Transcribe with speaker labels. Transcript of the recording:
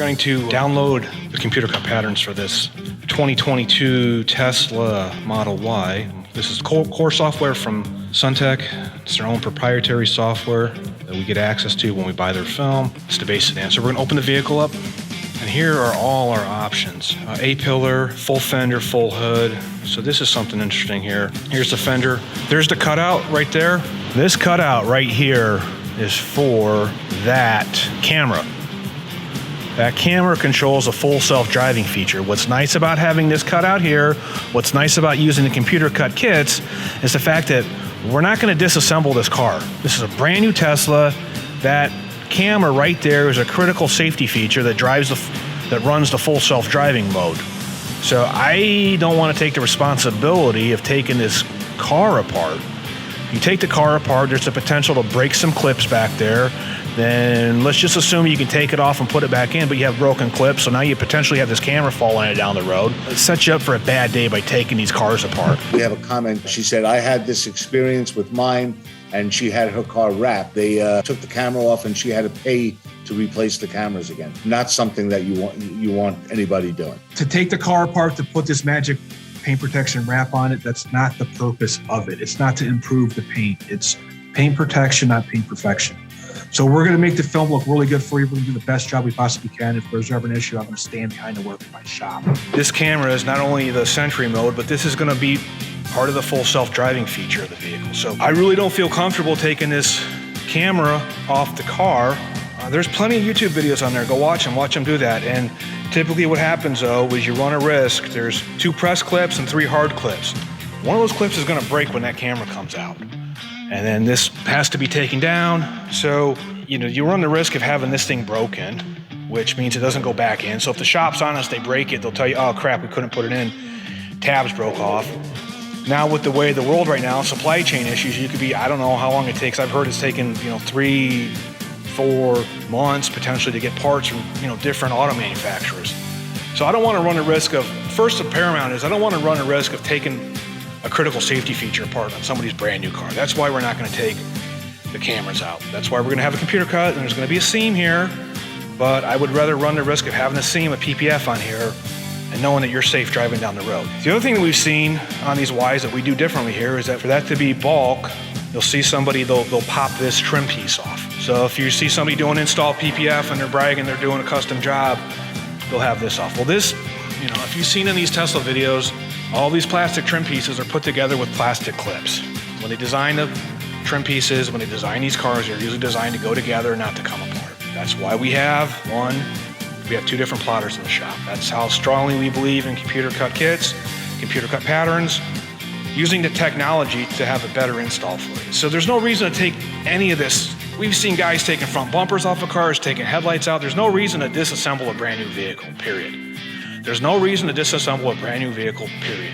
Speaker 1: going to download the computer cut patterns for this 2022 Tesla Model Y. This is core software from SunTek. It's their own proprietary software that we get access to when we buy their film. It's the base sedan. So we're going to open the vehicle up, and here are all our options. A-pillar, full fender, full hood. So this is something interesting here. Here's the fender. There's the cutout right there. This cutout right here is for that camera. That camera controls a full self-driving feature. What's nice about having this cutout here, what's nice about using the computer cut kits, is the fact that we're not going to disassemble this car. This is a brand new Tesla. That camera right there is a critical safety feature that runs the full self-driving mode. So I don't want to take the responsibility of taking this car apart. You take the car apart, there's the potential to break some clips back there. Then let's just assume you can take it off and put it back in, but you have broken clips, so now you potentially have this camera falling down the road. It sets you up for a bad day by taking these cars apart.
Speaker 2: We have a comment. She said, I had this experience with mine, and she had her car wrapped. They took the camera off, and she had to pay to replace the cameras again. Not something that you want anybody doing.
Speaker 3: To take the car apart to put this magic paint protection wrap on it, that's not the purpose of it. It's not to improve the paint. It's paint protection, not paint perfection. So we're going to make the film look really good for you. We're going to do the best job we possibly can. If there's ever an issue, I'm going to stand behind the work in my shop.
Speaker 1: This camera is not only the Sentry mode, but this is going to be part of the full self-driving feature of the vehicle. So I really don't feel comfortable taking this camera off the car. There's plenty of YouTube videos on there. Go watch them do that. And typically what happens though is you run a risk. There's 2 press clips and 3 hard clips. One of those clips is going to break when that camera comes out. And then this has to be taken down. So, you run the risk of having this thing broken, which means it doesn't go back in. So if the shop's honest, they break it, they'll tell you, oh crap, we couldn't put it in. Tabs broke off. Now with the way of the world right now, supply chain issues, you could be, I don't know how long it takes. I've heard it's taken, 3-4 months potentially to get parts from, different auto manufacturers. So I don't want to run the risk of, first and paramount is I don't want to run the risk of taking a critical safety feature apart on somebody's brand new car. That's why we're not going to take the cameras out. That's why we're going to have a computer cut, and there's going to be a seam here, but I would rather run the risk of having a seam, a PPF on here, and knowing that you're safe driving down the road. The other thing that we've seen on these Ys that we do differently here is that for that to be bulk, you'll see somebody, they'll pop this trim piece off. So if you see somebody doing install PPF and they're bragging they're doing a custom job, they'll have this off. Well, this, if you've seen in these Tesla videos, all these plastic trim pieces are put together with plastic clips. When they design the trim pieces, when they design these cars, they're usually designed to go together, not to come apart. That's why we have 2 different plotters in the shop. That's how strongly we believe in computer cut kits, computer cut patterns, using the technology to have a better install for you. So there's no reason to take any of this. We've seen guys taking front bumpers off of cars, taking headlights out. There's no reason to disassemble a brand new vehicle, period. There's no reason to disassemble a brand new vehicle, period.